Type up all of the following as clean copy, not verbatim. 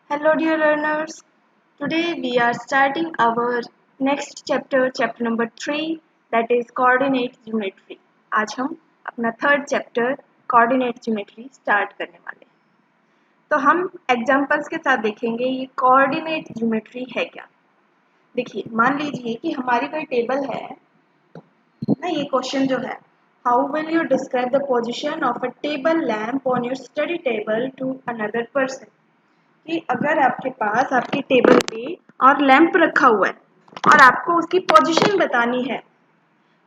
Hello, dear learners. Today we are starting our next chapter, chapter number 3, that is coordinate geometry. आज हम अपना third chapter coordinate geometry start करने वाले हैं। तो हम एग्जांपल्स के साथ देखेंगे ये कोऑर्डिनेट ज्योमेट्री है क्या। देखिए, मान लीजिए कि हमारी कोई टेबल है ना। ये क्वेश्चन जो है, how will you describe the position of a table lamp on your study table to another person. कि अगर आपके पास आपकी टेबल पे और लैंप रखा हुआ है और आपको उसकी पोजीशन बतानी है,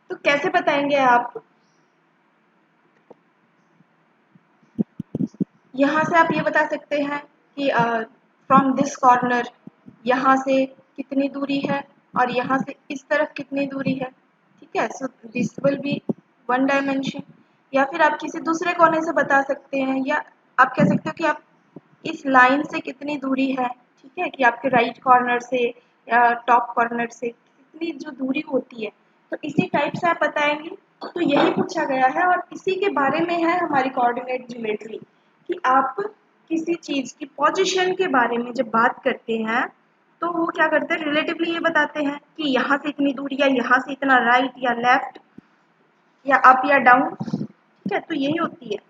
तो कैसे बताएंगे आप। यहाँ से आप ये बता सकते हैं कि फ्रॉम दिस कॉर्नर यहाँ से कितनी दूरी है और यहाँ से इस तरफ कितनी दूरी है। ठीक है, so this will be one dimension. या फिर आप किसी दूसरे कोने से बता सकते हैं, या आप कह सकते हो कि आप इस लाइन से कितनी दूरी है। ठीक है, कि आपके राइट कॉर्नर से या टॉप कॉर्नर से कितनी जो दूरी होती है, तो इसी टाइप से आप बताएंगे। तो यही पूछा गया है और इसी के बारे में है हमारी कोऑर्डिनेट ज्योमेट्री, कि आप किसी चीज की पोजीशन के बारे में जब बात करते हैं तो वो क्या करते हैं, रिलेटिवली ये बताते हैं कि यहाँ से इतनी दूरी या यहाँ से इतना राइट या लेफ्ट या अप या डाउन। ठीक है, तो यही होती है।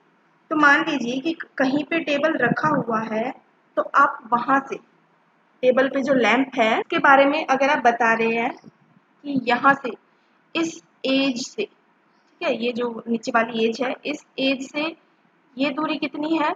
तो मान लीजिए कि कहीं पे टेबल रखा हुआ है, तो आप वहां से टेबल पे जो लैंप है उसके बारे में अगर आप बता रहे हैं कि यहाँ से इस एज से, ठीक है, ये जो नीचे वाली एज है, इस एज से ये दूरी कितनी है,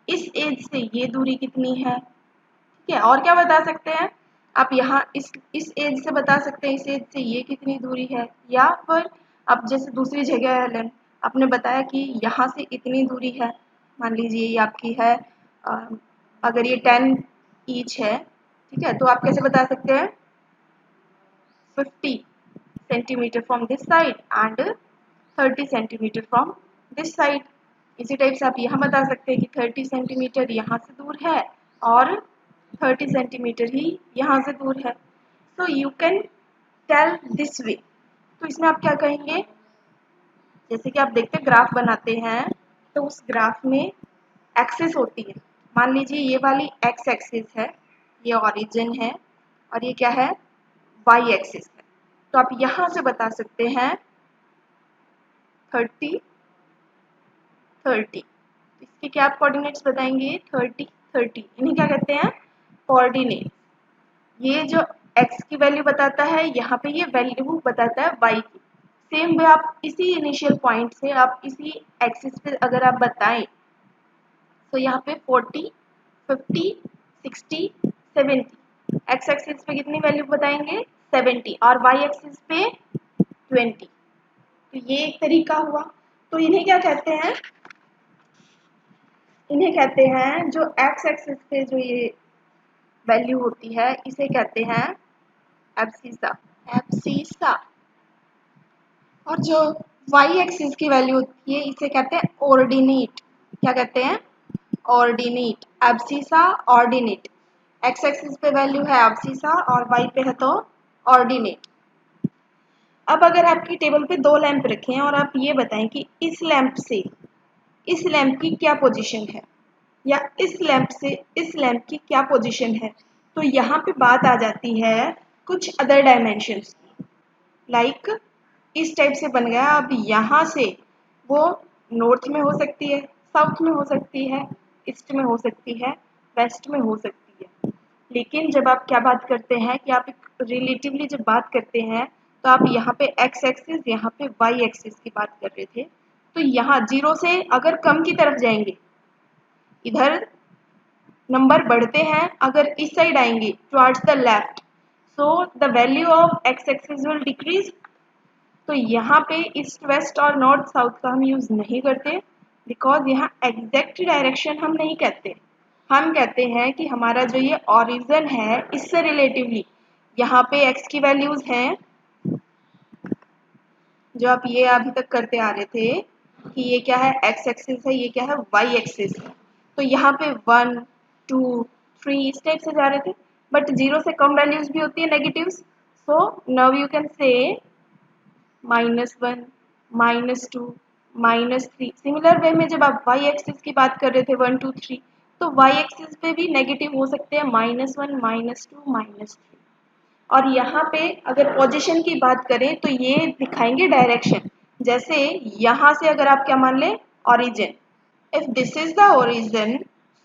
इस एज से ये दूरी कितनी है। ठीक है, और क्या बता सकते हैं आप, यहाँ इस एज से बता सकते हैं इस एज से ये कितनी दूरी है। या फिर अब जैसे दूसरी जगह है लेन, आपने बताया कि यहाँ से इतनी दूरी है। मान लीजिए ये आपकी है अगर ये 10 ईच है, ठीक है, तो आप कैसे बता सकते हैं 50 centimetre from this side and 30 centimetre from this side. इसी टाइप से आप यहाँ बता सकते हैं कि 30 सेंटीमीटर यहाँ से दूर है और 30 सेंटीमीटर ही यहाँ से दूर है। तो you can tell this way. तो इसमें आप क्या कहेंगे, जैसे कि आप देखते हैं ग्राफ बनाते हैं, तो उस ग्राफ में एक्सिस होती है। मान लीजिए ये वाली एक्स एक्सिस है, ये ओरिजिन है, और ये क्या है, वाई एक्सिस है। तो आप यहाँ से बता सकते हैं 30 30। इसके क्या आप कोऑर्डिनेट्स बताएंगे, 30 30, इन्हें क्या कहते हैं, कोऑर्डिनेट। ये जो x की वैल्यू बताता है, यहाँ पे ये वैल्यू बताता है y की। सेम वे आप इसी इनिशियल पॉइंट से आप इसी एक्सिस पे अगर आप बताएं, तो यहाँ पे 40 50 60 70, x एक्सिस पे कितनी वैल्यू बताएंगे 70 और y एक्सिस पे 20। तो ये एक तरीका हुआ। तो इन्हें क्या कहते हैं, इन्हें कहते हैं जो x एक्सिस पे जो ये वैल्यू होती है इसे कहते हैं एब्सिसा, एब्सिसा। और जो y एक्सिस की वैल्यू होती है इसे कहते हैं ऑर्डिनेट। क्या कहते हैं, ordinate, abscissa ordinate. x axis पे वैल्यू है एब्सिसा और y पे है तो ऑर्डिनेट। अब अगर आपकी टेबल पे दो लैंप रखे हैं और आप ये बताएं कि इस लैंप से इस लैंप की क्या पोजीशन है, या इस लैंप से इस लैंप की क्या पोजीशन है, तो यहाँ पे बात आ जाती है कुछ अदर डायमेंशंस की। लाइक इस टाइप से बन गया। अब यहाँ से वो नॉर्थ में हो सकती है, साउथ में हो सकती है, ईस्ट में हो सकती है, वेस्ट में हो सकती है। लेकिन जब आप क्या बात करते हैं कि आप एक रिलेटिवली जब बात करते हैं, तो आप यहाँ पे एक्स एक्सिस, यहाँ पे वाई एक्सिस की बात कर रहे थे। तो यहाँ 0 से अगर कम की तरफ जाएंगे, इधर नंबर बढ़ते हैं, अगर इस साइड आएंगे towards the left, so the value of x axis will decrease. तो यहाँ पे ईस्ट वेस्ट और नॉर्थ साउथ का हम यूज नहीं करते, बिकॉज यहाँ एग्जैक्ट डायरेक्शन हम नहीं कहते। हम कहते हैं कि हमारा जो ये ओरिजिन है इससे रिलेटिवली यहाँ पे एक्स की वैल्यूज हैं, जो आप ये अभी तक करते आ रहे थे कि ये क्या है, एक्स एक्सिस है, ये क्या है, वाई एक्सिस है। तो यहाँ पे 1 2 3 इस टाइप से जा रहे थे, बट 0 से कम वैल्यूज भी होती है negative. So now you can से -1 -2 -3। सिमिलर वे में जब आप वाई एक्सिस की बात कर रहे थे 1 2 3, तो y एक्सिस पे भी नेगेटिव हो सकते हैं, -1, -2, -3। और यहाँ पे अगर पोजीशन की बात करें तो ये दिखाएंगे डायरेक्शन। जैसे यहाँ से अगर आप क्या मान लें, origin, if this is the origin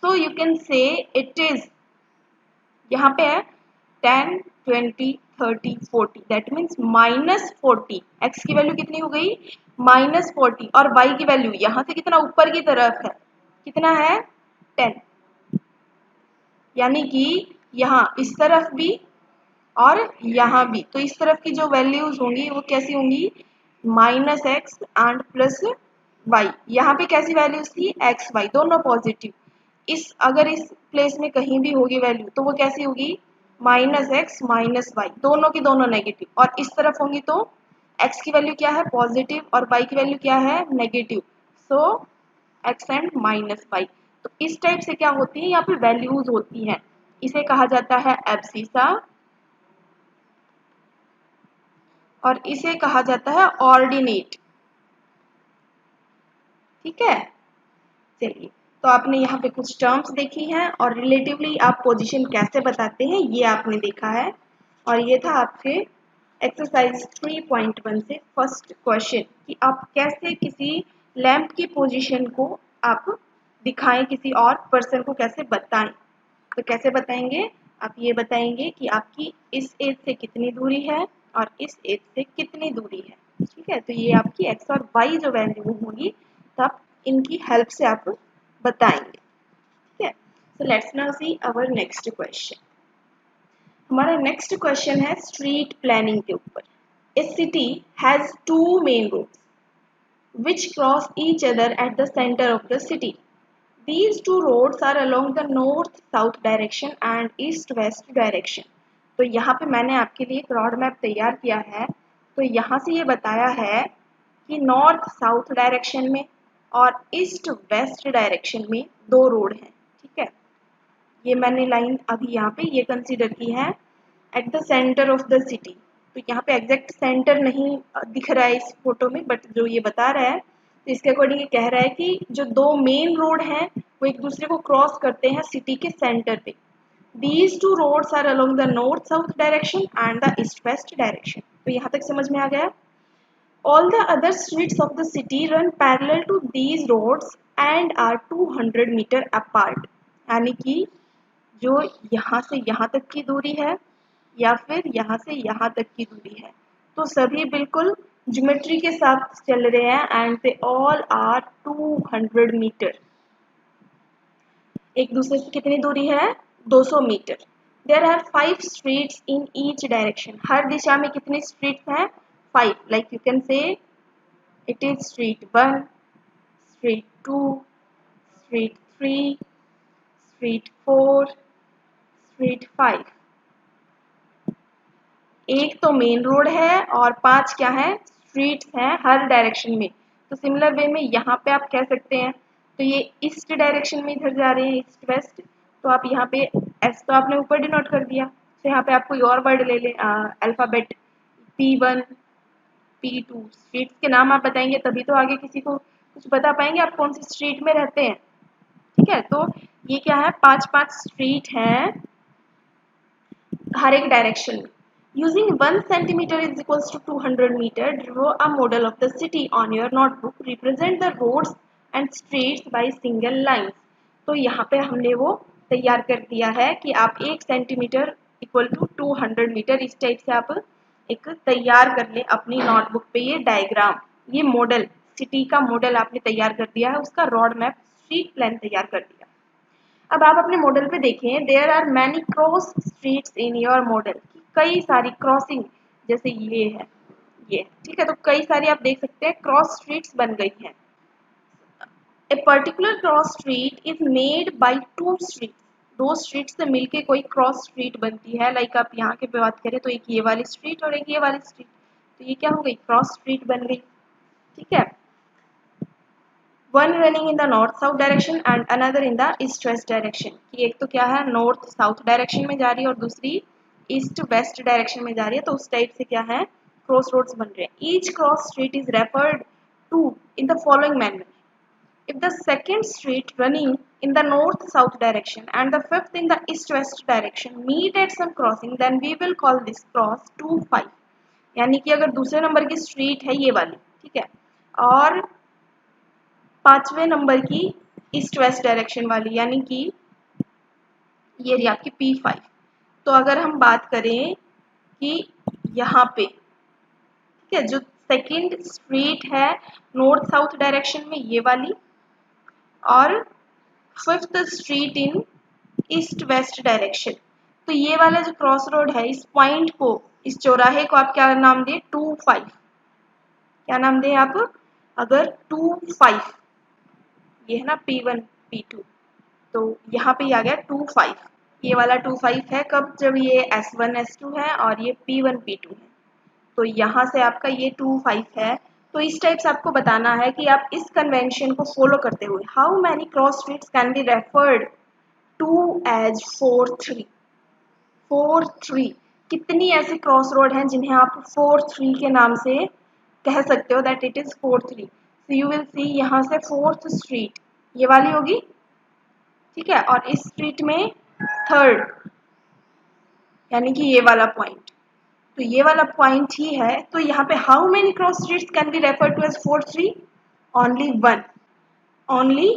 so you can say it is, यहाँ पे है 10, 20, 30, 40, दैट मीन्स -40। एक्स की वैल्यू कितनी हो गई, -40, और वाई की वैल्यू यहाँ से कितना ऊपर की तरफ है, कितना है 10, यानी कि यहाँ इस तरफ भी और यहाँ भी, तो इस तरफ की जो वैल्यूज होंगी वो कैसी होंगी, -x एंड +y। यहाँ पे कैसी वैल्यूज थी, x y दोनों पॉजिटिव। इस अगर इस प्लेस में कहीं भी होगी वैल्यू तो वो कैसी होगी, -x -y, दोनों की दोनों नेगेटिव। और इस तरफ होंगी तो x की वैल्यू क्या है, पॉजिटिव, और y की वैल्यू क्या है, negative. So x and -y, तो इस टाइप से क्या होती है, यहाँ पे वैल्यूज होती हैं। इसे कहा जाता है एब्सिसा और इसे कहा जाता है ऑर्डिनेट। ठीक है, चलिए, तो आपने यहाँ पे कुछ टर्म्स देखी हैं और रिलेटिवली आप पोजीशन कैसे बताते हैं ये आपने देखा है। और ये था आपके एक्सरसाइज 3.1 से फर्स्ट क्वेश्चन कि आप कैसे किसी लैंप की पोजीशन को आप दिखाएं, किसी और पर्सन को कैसे बताएं। तो कैसे बताएंगे, आप ये बताएंगे कि आपकी इस एज से कितनी दूरी है और इस एज से कितनी दूरी है। ठीक है, तो ये आपकी एक्स और वाई जो वैल्यू होगी तो आप इनकी हेल्प से आप बताएंगे। ठीक है, so let's now see our next question. हमारा नेक्स्ट क्वेश्चन है स्ट्रीट प्लानिंग के ऊपर। A city has 2 main roads which cross each other at the center of the city. These two roads are along the north-south direction and east-west direction. तो यहाँ पे मैंने आपके लिए एक रोड मैप तैयार किया है। तो यहाँ से ये बताया है कि नॉर्थ साउथ डायरेक्शन में और ईस्ट वेस्ट डायरेक्शन में 2 रोड हैं। ठीक है, ये मैंने लाइन अभी यहाँ पे ये कंसीडर की है at the centre of the city. तो यहाँ पे एग्जैक्ट सेंटर नहीं दिख रहा है इस फोटो में, बट जो ये बता रहा है तो इसके अकॉर्डिंग ये कह रहा है कि जो 2 मेन रोड हैं वो एक दूसरे को क्रॉस करते हैं सिटी के सेंटर पे। These two roads are along the north-south direction and the east-west direction. तो यहाँ तक समझ में आ गया। All the other streets of the city run parallel to these roads and are 200 meter apart. यानी कि जो यहाँ से यहाँ तक की दूरी है या फिर यहाँ से यहाँ तक की दूरी है, तो सभी बिल्कुल ज्योमेट्री के साथ चल रहे हैं and they all are 200 metre. एक दूसरे से कितनी दूरी है, 200 metre. There are 5 streets in each direction. हर दिशा में कितनी स्ट्रीट्स हैं, 5। Like you can say it is street 1, street 2, street 3, street 4, street 5। एक तो मेन रोड है और 5 क्या है, स्ट्रीट्स हैं हर डायरेक्शन में। तो सिमिलर वे में यहाँ पे आप कह सकते हैं, तो ये ईस्ट डायरेक्शन में इधर जा रहे हैं, ईस्ट वेस्ट, तो आप यहाँ पे एस तो आपने ऊपर डिनोट कर दिया, तो यहाँ पे आप कोई और वर्ड ले लें, अल्फाबेट P1, P2, स्ट्रीट्स के नाम आप बताएंगे तभी तो आगे किसी को कुछ बता पाएंगे आप कौन सी स्ट्रीट में रहते हैं। ठीक है, तो ये क्या है, 5 स्ट्रीट हैं हर एक डायरेक्शन में। Using 1 centimeter is equals to 200 meter, draw a model of the city on your notebook. Represent the roads and streets by single lines. तो यहाँ पे हमने वो तैयार कर दिया है कि आप 1 सेंटीमीटर इक्वल टू 200 मीटर, इस टाइप से आप एक तैयार कर ले अपनी नोटबुक पे। ये डायग्राम, ये मॉडल, सिटी का मॉडल आपने तैयार कर दिया है, उसका रोड मैप, स्ट्रीट प्लान तैयार कर दिया। अब आप अपने मॉडल पे देखें, there are many cross streets in your model. कई सारी क्रॉसिंग, जैसे ये है, ये, ठीक है, तो कई सारी आप देख सकते हैं क्रॉस स्ट्रीट्स बन गई हैं। A particular cross street is made by 2 streets. 2 street से मिलके कोई क्रॉस स्ट्रीट बनती है। लाइक आप यहाँ के पे बात करें तो एक ये वाली स्ट्रीट और एक ये वाली स्ट्रीट, तो ये क्या हो गई, क्रॉस स्ट्रीट बन गई। ठीक है, one running in the north south direction and another in the east west direction. कि एक तो क्या है, नॉर्थ साउथ डायरेक्शन में जा रही है और दूसरी ईस्ट वेस्ट डायरेक्शन में जा रही है, तो उस टाइप से क्या है, क्रॉस रोड्स बन रहे हैं। Each cross street is referred to in the following manner. If the second street running in the north south direction and the fifth in the east west direction meet at some crossing, then we will call this cross 2 5. यानी कि अगर दूसरे number की street है ये वाली, ठीक है, और पांचवें नंबर की ईस्ट वेस्ट डायरेक्शन वाली यानी कि ये रही आपकी P5, तो अगर हम बात करें कि यहाँ पे, ठीक है, जो सेकंड स्ट्रीट है नॉर्थ साउथ डायरेक्शन में ये वाली और fifth street in east west direction, तो ये वाला जो क्रॉस रोड है इस पॉइंट को, इस चौराहे को आप क्या नाम दें 2 5, क्या नाम दें आप, अगर 2 5 ये है ना P1 P2, तो यहाँ पे आ गया 2 5, ये वाला 2 5 है कब, जब ये S1 S2 है और ये P1 P2 है, तो यहाँ से आपका ये 2 5 है। तो इस टाइप से आपको बताना है कि आप इस कन्वेंशन को फॉलो करते हुए how many cross streets can be referred to as 4 3, 4 3, कितनी ऐसी क्रॉस रोड हैं जिन्हें आप 4 3 के नाम से कह सकते हो, that it is 4 3। So you will see यहाँ से फोर्थ स्ट्रीट ये वाली होगी, ठीक है, और इस स्ट्रीट में थर्ड यानी कि ये वाला पॉइंट, तो ये वाला पॉइंट ही है। तो यहाँ पे how many cross streets can be refer to as 4 3, only one, only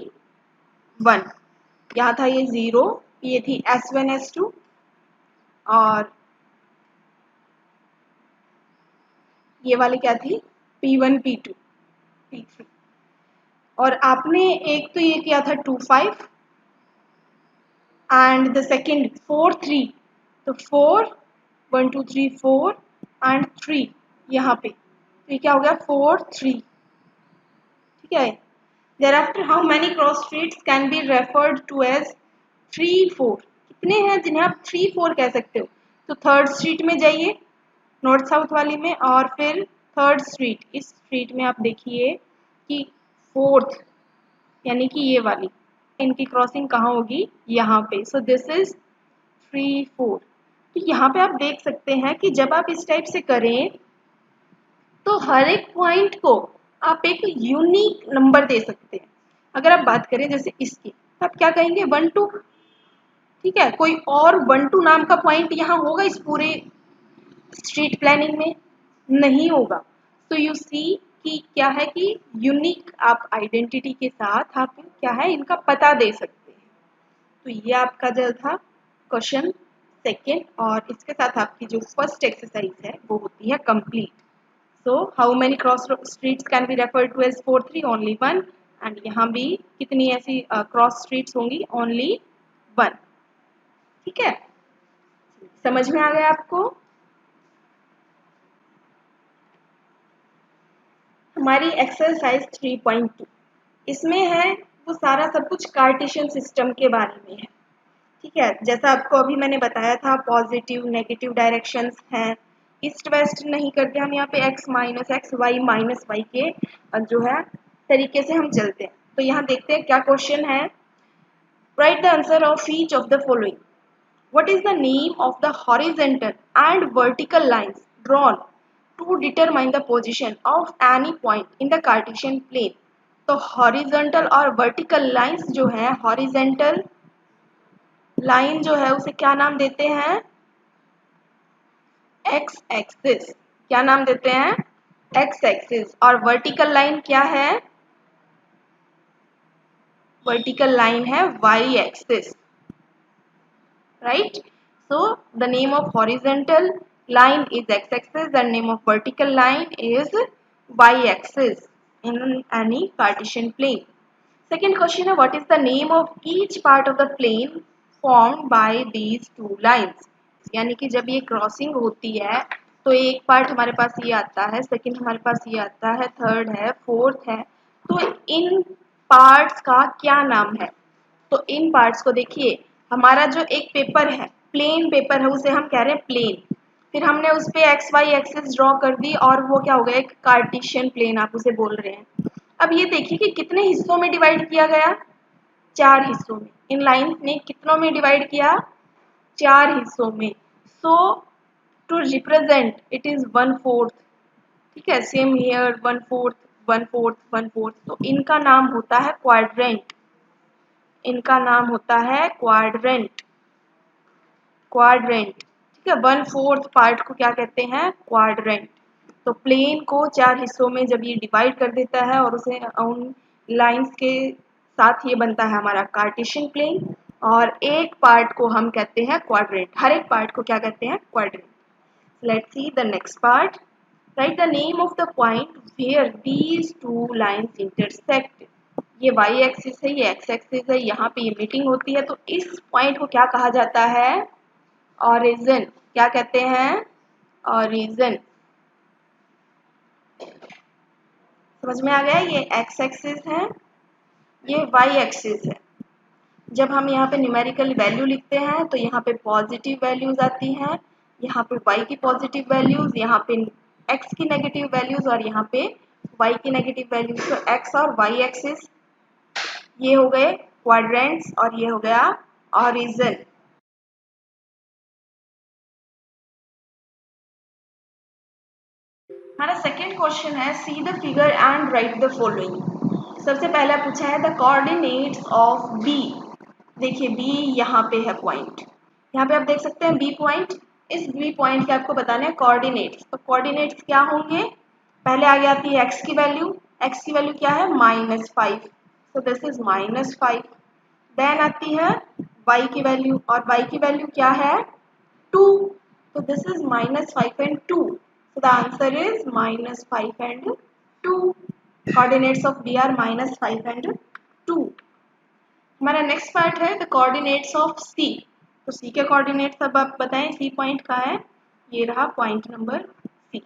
one. यहाँ था ये 0, ये थी S1 S2 और ये वाली क्या थी P1 P2 P3, और आपने एक तो ये किया था 2 5 एंड द सेकेंड 4 3, तो 4 1 2 3 4 एंड 3 यहाँ पे, तो ये क्या हो गया 4 3, ठीक है। thereafter how many cross streets can be referred to as 3 4, कितने हैं जिन्हें आप 3 4 कह सकते हो, तो थर्ड स्ट्रीट में जाइए नॉर्थ साउथ वाली में और फिर थर्ड स्ट्रीट, इस स्ट्रीट में आप देखिए कि फोर्थ यानी कि ये वाली, इनकी क्रॉसिंग कहाँ होगी यहाँ पे, सो दिस इज 3 4। तो यहाँ पे आप देख सकते हैं कि जब आप इस टाइप से करें तो हर एक पॉइंट को आप एक यूनिक नंबर दे सकते हैं। अगर आप बात करें जैसे इसकी, तो आप क्या कहेंगे 1 2, ठीक है, कोई और 1 2 नाम का पॉइंट यहाँ होगा इस पूरे स्ट्रीट प्लानिंग में, नहीं होगा। तो यू सी कि क्या है कि यूनिक आप आइडेंटिटी के साथ आप क्या है इनका पता दे सकते हैं। तो ये आपका जो था क्वेश्चन सेकेंड, और इसके साथ आपकी जो फर्स्ट एक्सरसाइज है वो होती है complete. So how many cross streets can be referred to as 4 3, only one, and यहाँ भी कितनी ऐसी क्रॉस स्ट्रीट्स होंगी, ओनली वन, ठीक है, समझ में आ गया आपको। हमारी एक्सरसाइज 3.2 इसमें है वो सारा सब कुछ कार्टेशियन सिस्टम के बारे में है, ठीक है, जैसा आपको अभी मैंने बताया था पॉजिटिव नेगेटिव डायरेक्शंस हैं, ईस्ट वेस्ट नहीं करते हम, यहाँ पे x minus x y minus y के जो है तरीके से हम चलते हैं। तो यहाँ देखते हैं क्या क्वेश्चन है, right the answer of each of the following, what is the name of the horizontal and vertical lines drawn to determine the position of any point in the Cartesian plane। तो horizontal और vertical lines जो है, horizontal line जो है उसे क्या नाम देते हैं, x एक्सिस, क्या नाम देते हैं x एक्सिस, और वर्टिकल लाइन क्या है, वर्टिकल लाइन है y axis, right? So the name of horizontal line is x-axis and name of vertical line is y-axis in any Cartesian plane. Second question है, what is the name of each part of the plane formed by these two lines? यानी कि जब ये crossing होती है तो एक part हमारे पास ये आता है, सेकंड हमारे पास ये आता है, थर्ड है, फोर्थ है, तो इन पार्ट्स का क्या नाम है। तो इन पार्ट्स को देखिए, हमारा जो एक पेपर है प्लेन पेपर है उसे हम कह रहे हैं प्लेन, फिर हमने उस पर एक्स वाई एक्सिस ड्रॉ कर दी और वो क्या हो गया एक कार्टेशियन प्लेन आप उसे बोल रहे हैं। अब ये देखिए कि कितने हिस्सों में डिवाइड किया गया, 4 हिस्सों में, इन लाइन ने कितनों में डिवाइड किया, 4 हिस्सों में। सो टू रिप्रेजेंट इट इज 1/4, ठीक है, सेम हियर 1/4 1/4 1/4, तो इनका नाम होता है क्वाड्रेंट, इनका नाम होता है क्वाड्रेंट। क्वाड्रेंट, ठीक है, 1/4 पार्ट को क्या कहते हैं? क्वाड्रेंट। तो प्लेन को 4 हिस्सों में जब ये डिवाइड कर देता है और उसे उन लाइंस के साथ ये बनता है हमारा कार्टेशियन प्लेन, और एक पार्ट को हम कहते हैं क्वाड्रेंट। हर एक पार्ट को क्या कहते हैं? Quadrant. Let's see the next part. Right the name of the point where these two lines intersect. ये वाई एक्सिस है, ये एक्स एक्सिस है, यहाँ पे ये मीटिंग होती है, तो इस पॉइंट को क्या कहा जाता है? ऑरिजिन। क्या कहते हैं? ऑरिजिन। समझ में आ गया? ये एक्स एक्सिस है, ये वाई एक्सिस है। जब हम यहाँ पे न्यूमेरिकल वैल्यू लिखते हैं तो यहाँ पे पॉजिटिव वैल्यूज आती हैं, यहाँ पे वाई की पॉजिटिव वैल्यूज, यहाँ पे एक्स की नेगेटिव वैल्यूज और यहाँ पे वाई की नेगेटिव वैल्यूज। तो एक्स और वाई एक्सिस ये हो गए क्वाड्रेंट्स और ये हो गया ऑरिजिन। हमारा सेकेंड क्वेश्चन है see the figure and right the following. सबसे पहला पूछा है द कोऑर्डिनेट्स ऑफ बी। देखिए बी यहाँ पे है पॉइंट, यहाँ पे आप देख सकते हैं बी पॉइंट। इस बी पॉइंट के आपको बताना है कोऑर्डिनेट्स। तो कोऑर्डिनेट्स क्या होंगे? पहले आगे आती है एक्स की वैल्यू। एक्स की वैल्यू क्या है? -5, सो दिस इज -5। देन आती है वाई की वैल्यू, और वाई की वैल्यू क्या है? 2, so this is -5 and 2, so the answer is -5 and 2. Coordinates of B are -5 and 2. हमारा नेक्स्ट पार्ट है द कोऑर्डिनेट्स ऑफ C। तो C के कोऑर्डिनेट्स अब आप बताएं, C पॉइंट कहाँ है? ये रहा पॉइंट नंबर C।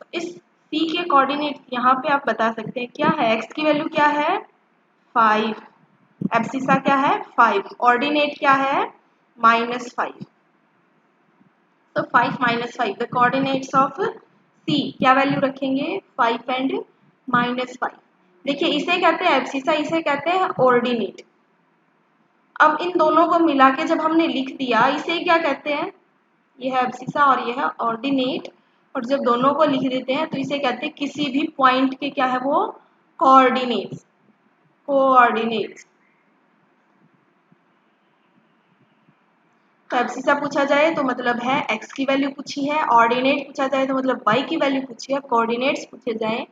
तो इस C के कोऑर्डिनेट्स यहाँ पे आप बता सकते हैं क्या है? X की वैल्यू क्या है? 5। एब्सिसा क्या है? 5। ऑर्डिनेट क्या है? -5। तो 5 -5 द कोऑर्डिनेट्स ऑफ C क्या वैल्यू रखेंगे? 5 एंड -5। देखिए इसे कहते हैं एब्सिसा, इसे कहते हैं ऑर्डिनेट। अब इन दोनों को मिला के जब हमने लिख दिया, इसे क्या कहते हैं? ये है एब्सिसा और ये है ऑर्डिनेट। और जब दोनों को लिख देते हैं तो इसे कहते हैं किसी भी पॉइंट के क्या है वो? कोऑर्डिनेट्स। कोऑर्डिनेट्स। तो एब्सिसा पूछा जाए तो मतलब है एक्स की वैल्यू पूछी है, ऑर्डिनेट पूछा जाए तो मतलब वाई की वैल्यू पूछी है, कोऑर्डिनेट्स पूछे जाए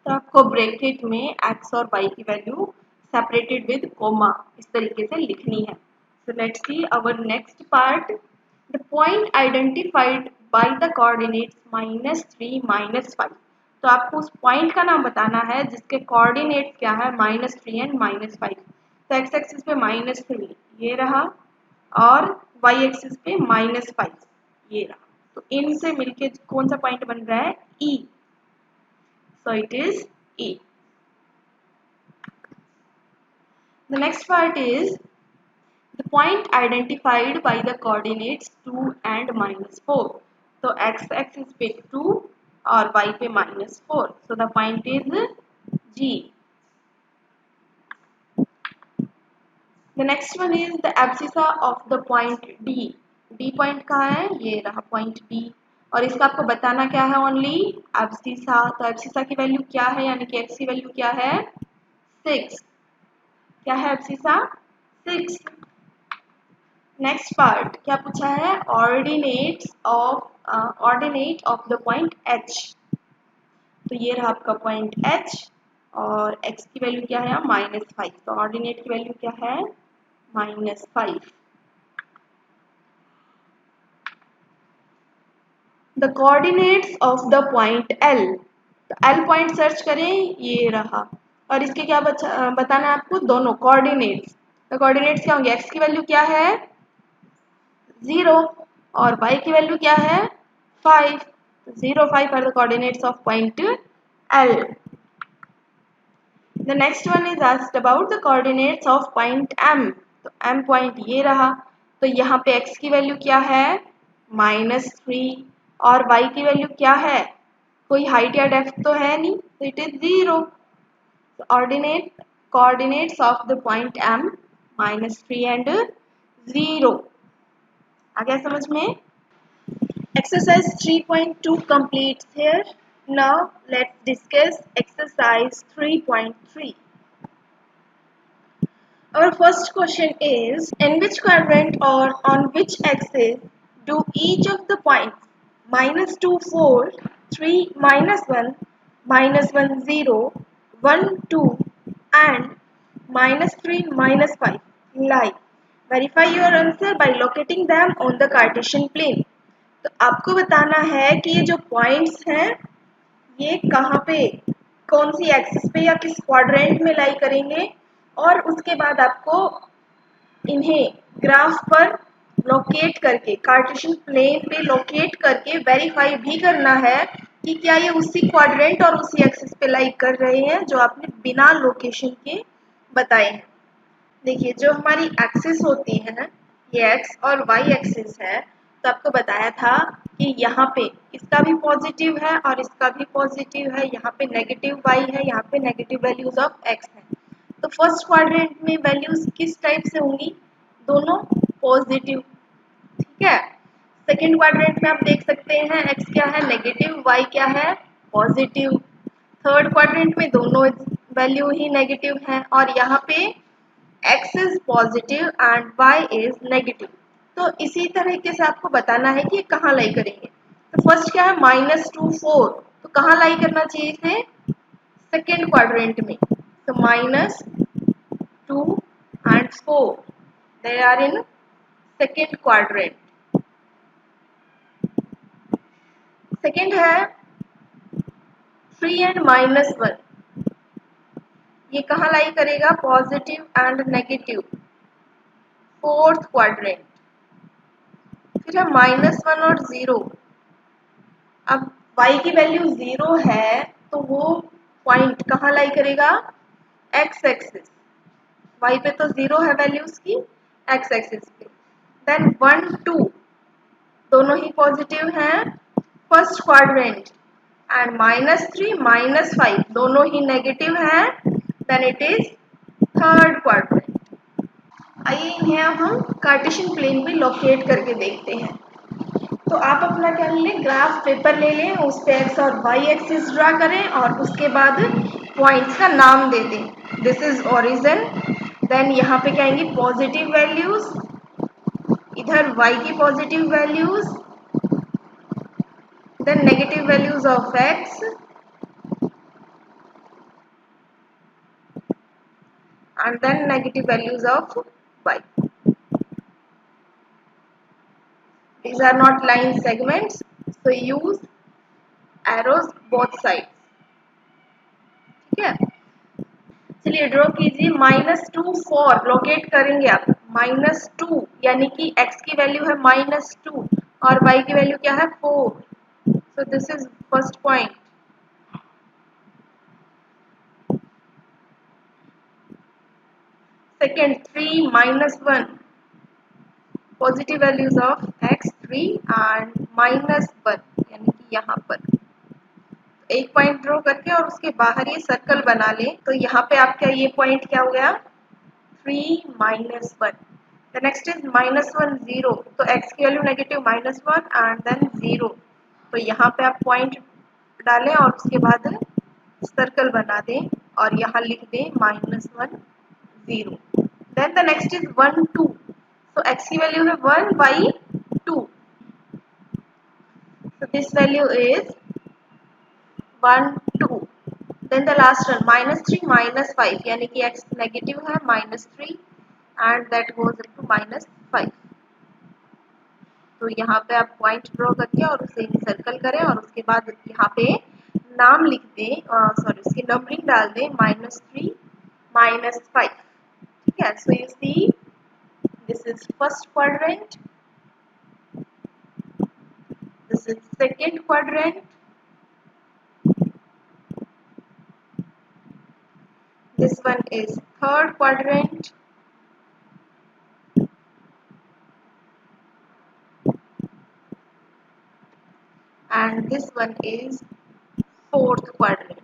तो आपको ब्रैकेट में एक्स और वाई की वैल्यू सेपरेटेड विद कोमा इस तरीके से लिखनी है। So let's see our next part. The point identified by the coordinates -3 -5। तो आपको उस पॉइंट का नाम बताना है जिसके कोऑर्डिनेट्स क्या है? -3 एंड -5। तो एक्स एक्सिस पे -3 ये रहा, और वाई एक्सिस पे -5 ये रहा। तो इनसे मिलके कौन सा पॉइंट बन रहा है? E. So it is E. The next part is the point identified by the coordinates 2 and -4। तो एक्स एक्सिस पे 2 और वाई पे -4, so the point is G. The next one is the abscissa of the point D. D point कहाँ है? ये रहा point D। और इसका आपको बताना क्या है? Only abscissa. तो एब्सिसा की वैल्यू क्या है? यानी कि एक्स की वैल्यू क्या है? 6। क्या है एब्सिसा? 6। नेक्स्ट पार्ट क्या पूछा है? Ordinate of the point H। तो ये रहा आपका पॉइंट H, और x की वैल्यू क्या है? -5। तो ऑर्डिनेट की वैल्यू क्या है? -5। The coordinates of the point L। तो L पॉइंट सर्च करें, ये रहा। और इसके क्या बताना है आपको? दोनों कोऑर्डिनेट्स। तो कोऑर्डिनेट्स क्या होंगे? x की वैल्यू क्या है? 0, और y की वैल्यू क्या है? 5। 0, 5 are the coordinates of point L। The next one is asked about the coordinates of point M। तो M पॉइंट ये रहा। तो यहाँ पे x की वैल्यू क्या है? -3, और y की वैल्यू क्या है? कोई हाइट या डेप्थ तो है नहीं, तो it is 0। Coordinates of the point M -3 and 0। आ गया समझ में? Exercise 3.2 completes here. Now let's discuss exercise 3.3. Our first question is, in which quadrant or on which axis do each of the points -2, 4, 3, -1, -1, 0, 1, 2 and -3, -5 lie? Verify your answer by locating them on the Cartesian plane. तो आपको बताना है कि ये जो points हैं ये कहाँ पे, कौन सी एक्सिस पे या किस क्वाड्रेंट में लाई करेंगे, और उसके बाद आपको इन्हें ग्राफ पर लोकेट करके कार्टेशियन प्लेन पे लोकेट करके वेरीफाई भी करना है कि क्या ये उसी क्वाड्रेंट और उसी एक्सिस पे लाई कर रहे हैं जो आपने बिना लोकेशन के बताए हैं। देखिए जो हमारी एक्सिस होती है ये एक्स और वाई एक्सिस है, तो आपको बताया था कि यहाँ पे इसका भी पॉजिटिव है और इसका भी पॉजिटिव है, यहाँ पे नेगेटिव वाई है, यहाँ पे नेगेटिव वैल्यूज ऑफ एक्स है। तो फर्स्ट क्वाड्रेंट में वैल्यूज किस टाइप से होंगी, दोनों पॉजिटिव, ठीक है। सेकेंड क्वाड्रेंट में आप देख सकते हैं एक्स क्या है नेगेटिव, वाई क्या है पॉजिटिव। थर्ड क्वाड्रेंट में दोनों वैल्यू ही नेगेटिव है और यहाँ पे x is positive and y is negative। तो इसी तरीके से आपको बताना है कि कहाँ लाई करेंगे। तो फर्स्ट क्या है -2, 4, तो कहाँ लाई करना चाहिए इसे, सेकेंड क्वाड्रेंट में। तो -2 and 4 they are in second quadrant। Second है 3 and -1, ये कहाँ लाई करेगा positive and negative, fourth quadrant. फिर है -1 और 0, अब y की वैल्यू 0 है तो वो पॉइंट कहाँ लाई करेगा x एक्सिस, y पे तो 0 है वैल्यू उसकी, x एक्सिस पे। देन 1, 2 दोनों ही पॉजिटिव हैं फर्स्ट क्वाड्रेंट एंड -3, -5 दोनों ही नेगेटिव हैं, then it is third quadrant. आइए इन्हें अब हम कार्टेशियन प्लेन पे लोकेट करके देखते हैं। तो आप अपना क्या लें, ग्राफ पेपर ले लें, उस पे एक्स और वाई एक्सिस ड्रा करें और उसके बाद पॉइंट्स का नाम दे दें। दिस इज ओरिजिन, देन यहाँ पे क्या आएंगी पॉजिटिव वैल्यूज, इधर वाई की positive values, then negative values of x and then negative values of y. These are not line segments, so use arrows both sides, ठीक है। चलिए ड्रॉ कीजिए -2, 4 लोकेट करेंगे आप, -2 यानी कि x की वैल्यू है -2 और y की वैल्यू क्या है 4, so this is first point। second 3, -1 positive values of x 3 and -1 यानी कि यहाँ पर एक पॉइंट ड्रॉ करके और उसके बाहर ये सर्कल बना लें, तो यहाँ पे आपका ये पॉइंट क्या हो गया 3, -1। द नेक्स्ट इज -1, 0, तो x की वैल्यू नेगेटिव -1 एंड देन 0, तो यहाँ पे आप पॉइंट डालें और उसके बाद सर्कल बना दें और यहाँ लिख दें -1, 0। देन द नेक्स्ट इज 1, 2, तो x की वैल्यू है 1 by 2, so this value is 1, 2। Then the last one -3, -5 यानी कि x नेगेटिव है -3 and that goes up to -5। तो यहाँ पे आप पॉइंट ड्रॉ करके और उसे सर्कल करें और उसके बाद यहाँ पे नाम लिख दें, सॉरी उसकी नंबरिंग डाल दें -3, -5, ठीक है। So you see this is first quadrant, this is second quadrant, this one is third quadrant, and this one is fourth quadrant।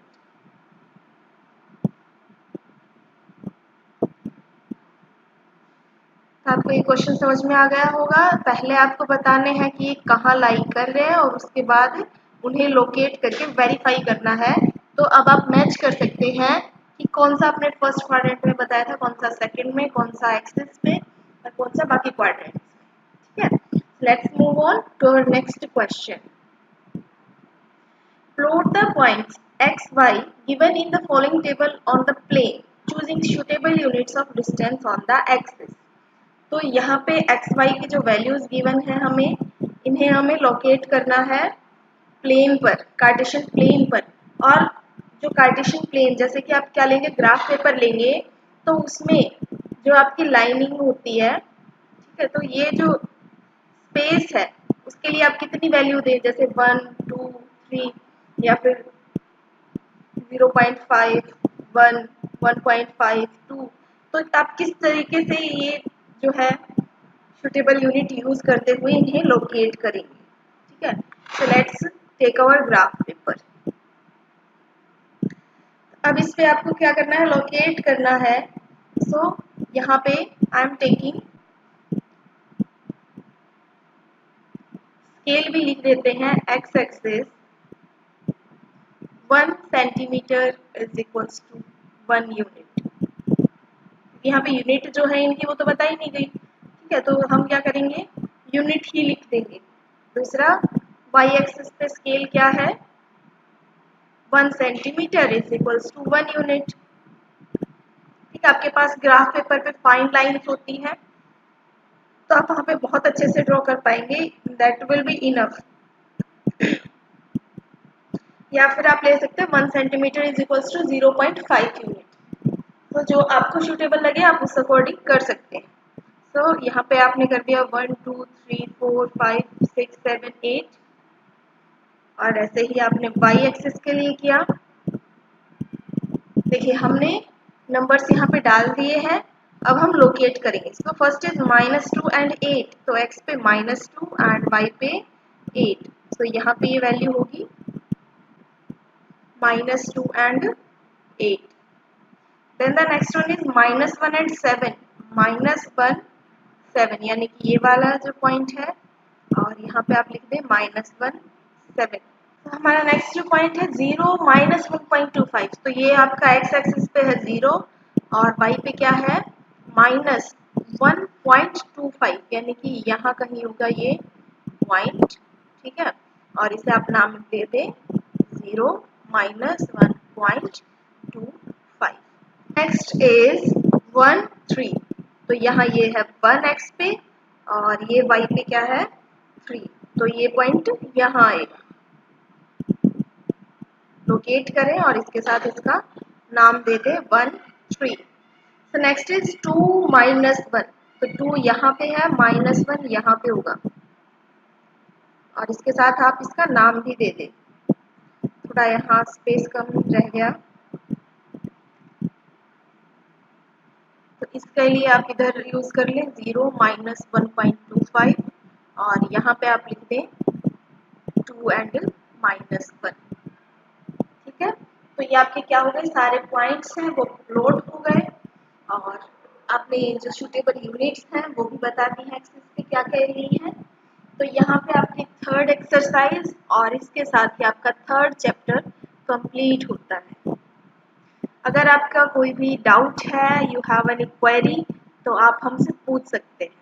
आपको ये क्वेश्चन समझ में आ गया होगा। पहले आपको बताने हैं कि ये कहाँ लाई कर रहे हैं और उसके बाद उन्हें लोकेट करके वेरीफाई करना है। तो अब आप मैच कर सकते हैं कि कौन सा आपने फर्स्ट क्वाड्रेंट में बताया था, कौन सा सेकंड में, कौन सा एक्सिस में और कौन सा बाकी क्वाड्रेंट। ठीक है, let's move on to our next question. Plot the points x, y given in the following table on the plane, choosing suitable units of distance on the axis। तो यहाँ पे x, y की जो values given है हमें, इन्हें हमें locate करना है प्लेन पर, कार्टेशियन प्लेन पर। और जो कार्टेशियन प्लेन, जैसे कि आप क्या लेंगे, ग्राफ पेपर लेंगे, तो उसमें जो आपकी लाइनिंग होती है, ठीक है, तो ये जो स्पेस है उसके लिए आप कितनी वैल्यू दें, जैसे 1, 2, 3 या फिर 0.5, 1, 1.5, 2। तो आप किस तरीके से ये जो है सुटेबल यूनिट यूज करते हुए इन्हें लोकेट करेंगे। ठीक है, so let's take our graph paper. अब इस पे आपको क्या करना है, लोकेट करना है। सो यहाँ पे आई एम टेकिंग स्केल भी लिख देते हैं, x axis 1 centimetre is equals to 1 unit. यहाँ पे यूनिट जो है इनकी वो तो बता ही नहीं गई। ठीक है, तो हम क्या करेंगे, यूनिट ही लिख देंगे। दूसरा, वाई एक्सिस पे स्केल क्या है, 1 centimetre is equals to 1 unit. ठीक है, आपके पास ग्राफ पेपर पे फाइन लाइन्स होती हैं, तो आप वहाँ पे बहुत अच्छे से ड्रॉ कर पाएंगे, दैट विल बी इनफ। या फिर आप ले सकते हैं 1 centimetre is equals to 0.5 unit. तो जो आपको सूटेबल लगे आप उस अकॉर्डिंग कर सकते हैं। तो यहाँ पे आपने कर दिया 1, 2, 3, 4, 5, 6, 7, 8 और ऐसे ही आपने y एक्सिस के लिए किया। देखिए हमने नंबर्स यहाँ पे डाल दिए हैं, अब हम लोकेट करेंगे इसको। फर्स्ट इज -2 एंड 8, तो x पे -2 एंड y पे 8, तो यहाँ पे ये वैल्यू होगी -2 and 8। Then the next one is -1 and 7, -1 7, यानी कि ये वाला जो पॉइंट है, और यहाँ पे आप लिख दें -1 7। तो हमारा नेक्स्ट जो पॉइंट है 0 -1.25, तो ये आपका x एक्सिस पे है 0 और y पे क्या है -1.25, यानी कि यहाँ कहीं होगा ये पॉइंट। ठीक है, और इसे आप नाम दे दें 0 -1.25। नेक्स्ट इज 1 3, तो यहाँ ये है 1x पे और ये y पे क्या है 3, तो ये पॉइंट यहाँ आएगा। लोकेट करें और इसके साथ इसका नाम दे दें 1 3। तो नेक्स्ट इज 2 -1, तो 2 यहाँ पे है, -1 यहाँ पे होगा और इसके साथ आप इसका नाम भी दे दें। थोड़ा यहाँ स्पेस कम रह गया, तो इसके लिए आप इधर यूज कर लें 0 -1.25 और यहाँ पे आप लिख दें 2 एंड -1। ठीक है, तो ये आपके क्या हो गए, सारे पॉइंट्स हैं वो प्लॉट हो गए और आपने जो सूटेबल यूनिट्स हैं वो भी बता दी हैं एक्सिस पे क्या क्या ली है। तो यहाँ पे आपकी थर्ड एक्सरसाइज और इसके साथ ही आपका थर्ड चैप्टर कंप्लीट होता है। अगर आपका कोई भी डाउट है, यू हैव एनी क्वेरी, तो आप हमसे पूछ सकते हैं।